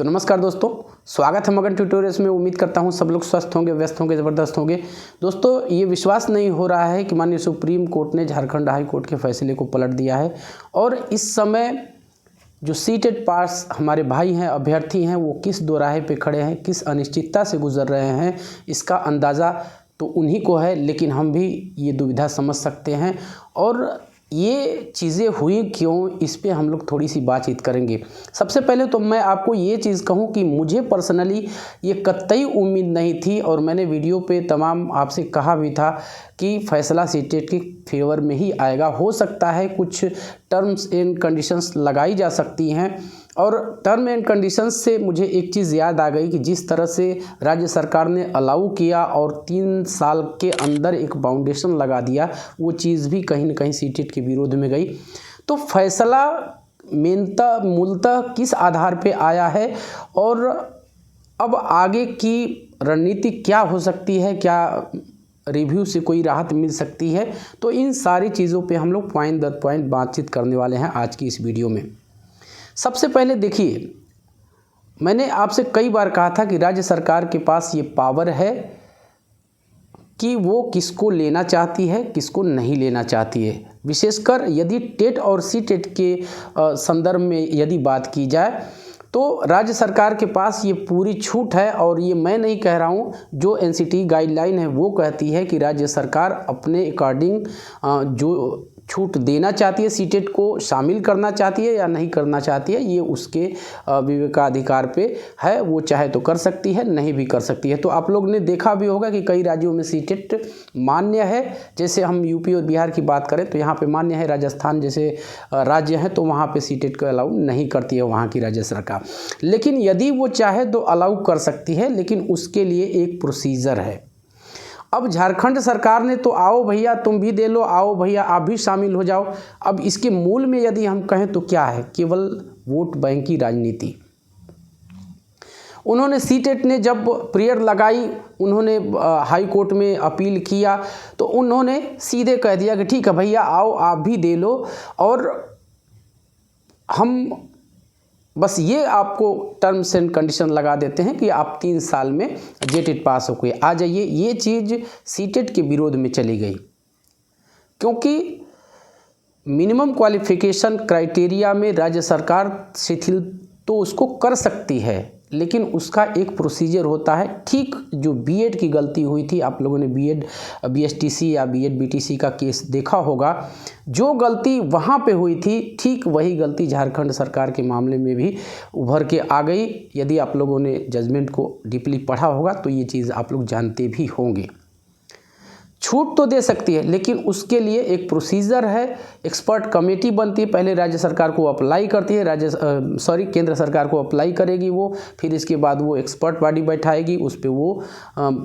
तो नमस्कार दोस्तों, स्वागत है मगन ट्यूटोरियल्स में। उम्मीद करता हूं सब लोग स्वस्थ होंगे, व्यस्त होंगे, ज़बरदस्त होंगे। दोस्तों, ये विश्वास नहीं हो रहा है कि माननीय सुप्रीम कोर्ट ने झारखंड हाई कोर्ट के फैसले को पलट दिया है और इस समय जो सीटेट पास हमारे भाई हैं, अभ्यर्थी हैं, वो किस दोराहे पे खड़े हैं, किस अनिश्चितता से गुजर रहे हैं, इसका अंदाज़ा तो उन्हीं को है। लेकिन हम भी ये दुविधा समझ सकते हैं और ये चीज़ें हुई क्यों, इस पे हम लोग थोड़ी सी बातचीत करेंगे। सबसे पहले तो मैं आपको ये चीज़ कहूँ कि मुझे पर्सनली ये कतई उम्मीद नहीं थी और मैंने वीडियो पे तमाम आपसे कहा भी था कि फैसला सीटेट के फेवर में ही आएगा। हो सकता है कुछ टर्म्स एंड कंडीशंस लगाई जा सकती हैं और टर्म एंड कंडीशंस से मुझे एक चीज़ याद आ गई कि जिस तरह से राज्य सरकार ने अलाउ किया और 3 साल के अंदर एक बाउंडेशन लगा दिया, वो चीज़ भी कहीं न कहीं सीटेट के विरोध में गई। तो फैसला मूलतः किस आधार पे आया है और अब आगे की रणनीति क्या हो सकती है, क्या रिव्यू से कोई राहत मिल सकती है, तो इन सारी चीज़ों पे हम लोग पॉइंट दर पॉइंट बातचीत करने वाले हैं आज की इस वीडियो में। सबसे पहले देखिए, मैंने आपसे कई बार कहा था कि राज्य सरकार के पास ये पावर है कि वो किसको लेना चाहती है, किसको नहीं लेना चाहती है। विशेषकर यदि टेट और सीटेट के संदर्भ में यदि बात की जाए तो राज्य सरकार के पास ये पूरी छूट है। और ये मैं नहीं कह रहा हूँ, जो एनसीटी गाइडलाइन है वो कहती है कि राज्य सरकार अपने अकॉर्डिंग जो छूट देना चाहती है, सीटेट को शामिल करना चाहती है या नहीं करना चाहती है, ये उसके विवेकाधिकार पे है। वो चाहे तो कर सकती है, नहीं भी कर सकती है। तो आप लोग ने देखा भी होगा कि कई राज्यों में सीटेट मान्य है। जैसे हम यूपी और बिहार की बात करें तो यहाँ पे मान्य है, राजस्थान जैसे राज्य हैं तो वहाँ पे सीटेट को अलाउ नहीं करती है वहाँ की राज्य सरकार। लेकिन यदि वो चाहे तो अलाउ कर सकती है, लेकिन उसके लिए एक प्रोसीजर है। अब झारखंड सरकार ने तो आओ भैया तुम भी दे लो, आओ भैया आप भी शामिल हो जाओ। अब इसके मूल में यदि हम कहें तो क्या है, केवल वोट बैंक की राजनीति। उन्होंने सीटेट ने जब प्रेयर लगाई, उन्होंने हाई कोर्ट में अपील किया तो उन्होंने सीधे कह दिया कि ठीक है भैया आओ आप भी दे लो और हम बस ये आपको टर्म्स एंड कंडीशन लगा देते हैं कि आप 3 साल में जेटेट पास होकर आ जाइए। ये चीज़ सीटेट के विरोध में चली गई क्योंकि मिनिमम क्वालिफिकेशन क्राइटेरिया में राज्य सरकार शिथिल तो उसको कर सकती है, लेकिन उसका एक प्रोसीजर होता है। ठीक जो बीएड की गलती हुई थी, आप लोगों ने बीएड बीएसटीसी या बीएड बीटीसी का केस देखा होगा, जो गलती वहाँ पे हुई थी ठीक वही गलती झारखंड सरकार के मामले में भी उभर के आ गई। यदि आप लोगों ने जजमेंट को डीपली पढ़ा होगा तो ये चीज़ आप लोग जानते भी होंगे। छूट तो दे सकती है लेकिन उसके लिए एक प्रोसीजर है, एक्सपर्ट कमेटी बनती है, पहले राज्य सरकार को अप्लाई करती है, केंद्र सरकार को अप्लाई करेगी वो, फिर इसके बाद वो एक्सपर्ट बॉडी बैठाएगी, उस पर वो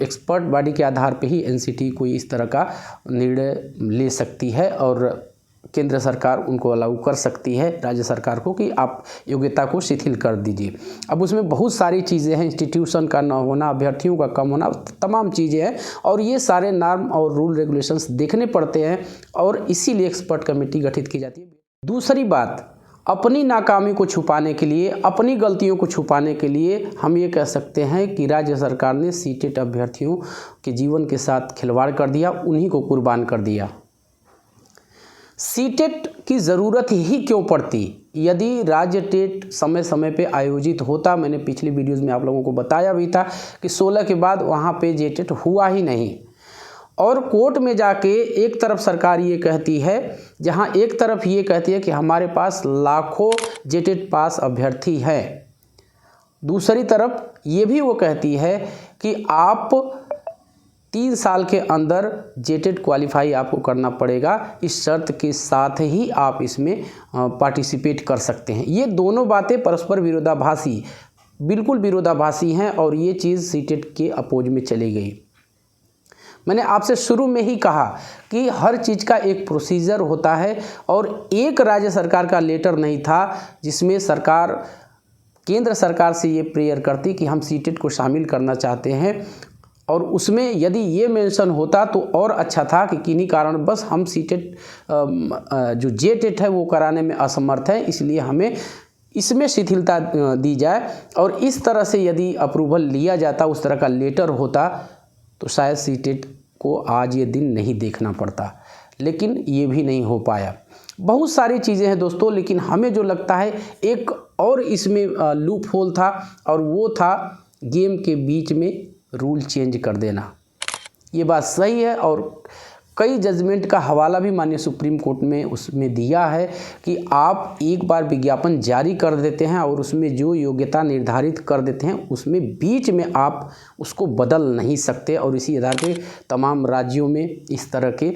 एक्सपर्ट बॉडी के आधार पे ही एनसीटी कोई इस तरह का निर्णय ले सकती है और केंद्र सरकार उनको अलाउ कर सकती है राज्य सरकार को कि आप योग्यता को शिथिल कर दीजिए। अब उसमें बहुत सारी चीज़ें हैं, इंस्टीट्यूशन का ना होना, अभ्यर्थियों का कम होना, तमाम चीज़ें हैं और ये सारे नॉर्म और रूल रेगुलेशंस देखने पड़ते हैं और इसीलिए एक्सपर्ट कमेटी गठित की जाती है। दूसरी बात, अपनी नाकामी को छुपाने के लिए, अपनी गलतियों को छुपाने के लिए हम ये कह सकते हैं कि राज्य सरकार ने सीटेट अभ्यर्थियों के जीवन के साथ खिलवाड़ कर दिया, उन्हीं को कुर्बान कर दिया। सीटेट की ज़रूरत ही क्यों पड़ती यदि राज्य टेट समय समय पे आयोजित होता। मैंने पिछली वीडियोज़ में आप लोगों को बताया भी था कि 16 के बाद वहाँ पे जेटेट हुआ ही नहीं और कोर्ट में जाके एक तरफ सरकार ये कहती है, जहाँ एक तरफ ये कहती है कि हमारे पास लाखों जेटेट पास अभ्यर्थी हैं, दूसरी तरफ ये भी वो कहती है कि आप 3 साल के अंदर जेटेट क्वालिफाई आपको करना पड़ेगा, इस शर्त के साथ ही आप इसमें पार्टिसिपेट कर सकते हैं। ये दोनों बातें परस्पर विरोधाभासी, बिल्कुल विरोधाभासी हैं और ये चीज़ सीटेट के अपोज में चली गई। मैंने आपसे शुरू में ही कहा कि हर चीज़ का एक प्रोसीजर होता है और एक राज्य सरकार का लेटर नहीं था जिसमें सरकार केंद्र सरकार से ये प्रेयर करती कि हम सीटेट को शामिल करना चाहते हैं और उसमें यदि ये मेंशन होता तो और अच्छा था कि किन्हीं कारण बस हम सीटेट जो जेटेट है वो कराने में असमर्थ है, इसलिए हमें इसमें शिथिलता दी जाए और इस तरह से यदि अप्रूवल लिया जाता, उस तरह का लेटर होता, तो शायद सीटेट को आज ये दिन नहीं देखना पड़ता। लेकिन ये भी नहीं हो पाया। बहुत सारी चीज़ें हैं दोस्तों, लेकिन हमें जो लगता है एक और इसमें लूप होल था, और वो था गेम के बीच में रूल चेंज कर देना। ये बात सही है, और कई जजमेंट का हवाला भी माननीय सुप्रीम कोर्ट में उसमें दिया है कि आप एक बार विज्ञापन जारी कर देते हैं और उसमें जो योग्यता निर्धारित कर देते हैं, उसमें बीच में आप उसको बदल नहीं सकते। और इसी आधार पे तमाम राज्यों में इस तरह के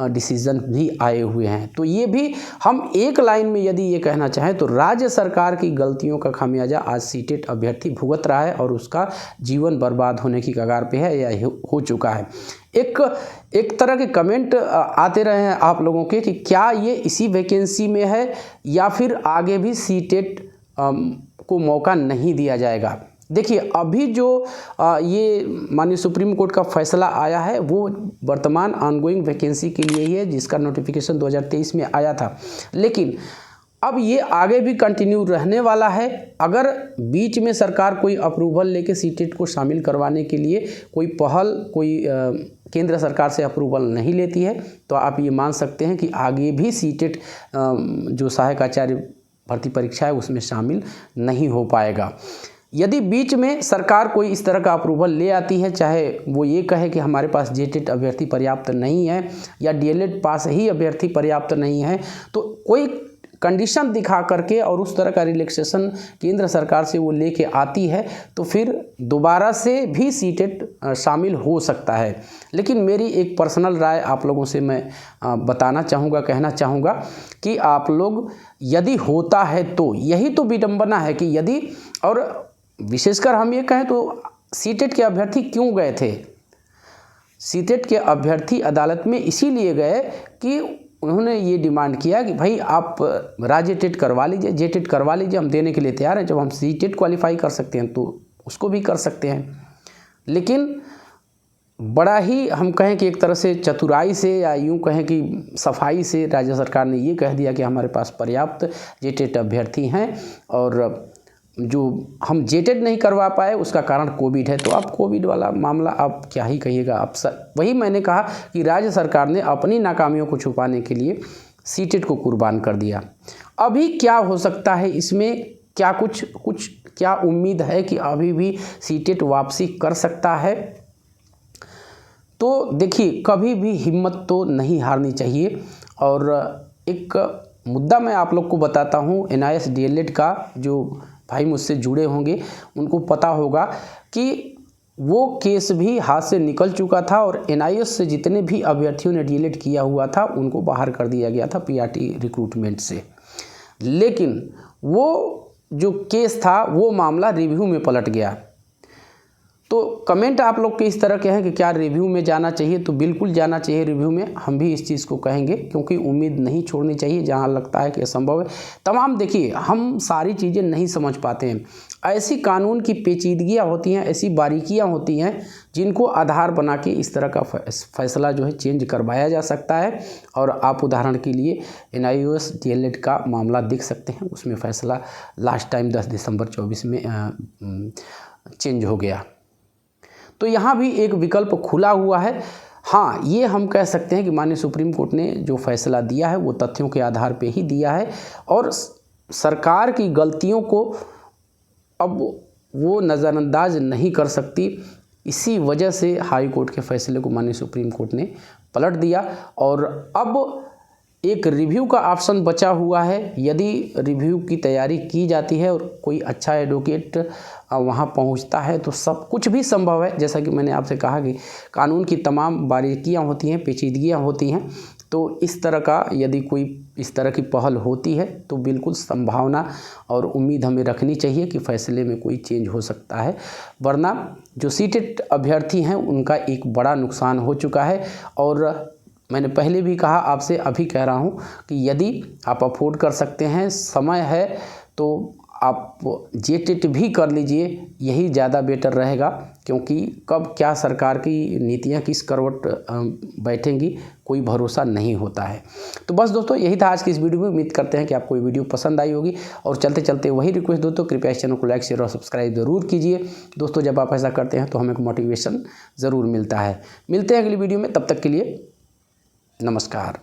डिसीजन भी आए हुए हैं। तो ये भी हम एक लाइन में यदि ये कहना चाहें तो राज्य सरकार की गलतियों का खामियाजा आज सीटेट अभ्यर्थी भुगत रहा है, और उसका जीवन बर्बाद होने की कगार पे है या हो चुका है। एक तरह के कमेंट आते रहे हैं आप लोगों के कि क्या ये इसी वैकेंसी में है या फिर आगे भी सीटेट को मौका नहीं दिया जाएगा। देखिए, अभी जो ये माननीय सुप्रीम कोर्ट का फैसला आया है वो वर्तमान ऑनगोइंग वैकेंसी के लिए ही है, जिसका नोटिफिकेशन 2023 में आया था। लेकिन अब ये आगे भी कंटिन्यू रहने वाला है। अगर बीच में सरकार कोई अप्रूवल लेके सीटेट को शामिल करवाने के लिए कोई पहल, कोई केंद्र सरकार से अप्रूवल नहीं लेती है, तो आप ये मान सकते हैं कि आगे भी सीटेट जो सहायक आचार्य भर्ती परीक्षा है उसमें शामिल नहीं हो पाएगा। यदि बीच में सरकार कोई इस तरह का अप्रूवल ले आती है, चाहे वो ये कहे कि हमारे पास जेटेट अभ्यर्थी पर्याप्त नहीं है या डीएलएड पास ही अभ्यर्थी पर्याप्त नहीं है, तो कोई कंडीशन दिखा करके और उस तरह का रिलैक्सेशन केंद्र सरकार से वो लेके आती है, तो फिर दोबारा से भी सीटेट शामिल हो सकता है। लेकिन मेरी एक पर्सनल राय आप लोगों से मैं बताना चाहूँगा, कहना चाहूँगा कि आप लोग यदि होता है तो यही तो विडंबना है कि यदि, और विशेषकर हम ये कहें तो सीटेट के अभ्यर्थी क्यों गए थे? सीटेट के अभ्यर्थी अदालत में इसीलिए गए कि उन्होंने ये डिमांड किया कि भाई आप राज्य टेट करवा लीजिए, जेटेट करवा लीजिए, हम देने के लिए तैयार हैं। जब हम सीटेट क्वालिफाई कर सकते हैं तो उसको भी कर सकते हैं। लेकिन बड़ा ही हम कहें कि एक तरह से चतुराई से या यूं कहें कि सफाई से राज्य सरकार ने ये कह दिया कि हमारे पास पर्याप्त जेटेट अभ्यर्थी हैं, और जो हम जेटेट नहीं करवा पाए उसका कारण कोविड है। तो आप कोविड वाला मामला आप क्या ही कहिएगा। आप वही मैंने कहा कि राज्य सरकार ने अपनी नाकामियों को छुपाने के लिए सीटेट को कुर्बान कर दिया। अभी क्या हो सकता है इसमें, क्या कुछ क्या उम्मीद है कि अभी भी सीटेट वापसी कर सकता है? तो देखिए, कभी भी हिम्मत तो नहीं हारनी चाहिए। और एक मुद्दा मैं आप लोग को बताता हूँ, NIS DLED का, जो भाई मुझसे जुड़े होंगे उनको पता होगा कि वो केस भी हाथ से निकल चुका था, और NIS से जितने भी अभ्यर्थियों ने DLED किया हुआ था उनको बाहर कर दिया गया था PRT रिक्रूटमेंट से। लेकिन वो जो केस था वो मामला रिव्यू में पलट गया। तो कमेंट आप लोग के इस तरह के हैं कि क्या रिव्यू में जाना चाहिए, तो बिल्कुल जाना चाहिए रिव्यू में। हम भी इस चीज़ को कहेंगे, क्योंकि उम्मीद नहीं छोड़नी चाहिए जहां लगता है कि असंभव है। तमाम देखिए, हम सारी चीज़ें नहीं समझ पाते हैं। ऐसी कानून की पेचीदगियाँ होती हैं, ऐसी बारीकियाँ होती हैं जिनको आधार बना के इस तरह का फैसला जो है चेंज करवाया जा सकता है। और आप उदाहरण के लिए NIS DLED का मामला देख सकते हैं, उसमें फ़ैसला लास्ट टाइम 10 दिसंबर 24 में चेंज हो गया। तो यहाँ भी एक विकल्प खुला हुआ है। हाँ, ये हम कह सकते हैं कि माननीय सुप्रीम कोर्ट ने जो फैसला दिया है वो तथ्यों के आधार पे ही दिया है, और सरकार की गलतियों को अब वो नज़रअंदाज नहीं कर सकती। इसी वजह से हाई कोर्ट के फैसले को माननीय सुप्रीम कोर्ट ने पलट दिया, और अब एक रिव्यू का ऑप्शन बचा हुआ है। यदि रिव्यू की तैयारी की जाती है और कोई अच्छा एडवोकेट वहां पहुंचता है तो सब कुछ भी संभव है। जैसा कि मैंने आपसे कहा कि कानून की तमाम बारीकियां होती हैं, पेचीदगियां होती हैं। तो इस तरह का यदि कोई इस तरह की पहल होती है तो बिल्कुल संभावना और उम्मीद हमें रखनी चाहिए कि फैसले में कोई चेंज हो सकता है। वरना जो सीटेट अभ्यर्थी हैं उनका एक बड़ा नुकसान हो चुका है। और मैंने पहले भी कहा, आपसे अभी कह रहा हूं कि यदि आप अफोर्ड कर सकते हैं, समय है, तो आप जेटेट भी कर लीजिए, यही ज़्यादा बेटर रहेगा, क्योंकि कब क्या सरकार की नीतियाँ किस करवट बैठेंगी कोई भरोसा नहीं होता है। तो बस दोस्तों यही था आज की इस वीडियो में। उम्मीद करते हैं कि आपको ये वीडियो पसंद आई होगी। और चलते चलते वही रिक्वेस्ट दोस्तों, कृपया इस चैनल को लाइक शेयर और सब्सक्राइब ज़रूर कीजिए दोस्तों। जब आप ऐसा करते हैं तो हमें मोटिवेशन ज़रूर मिलता है। मिलते हैं अगली वीडियो में, तब तक के लिए नमस्कार।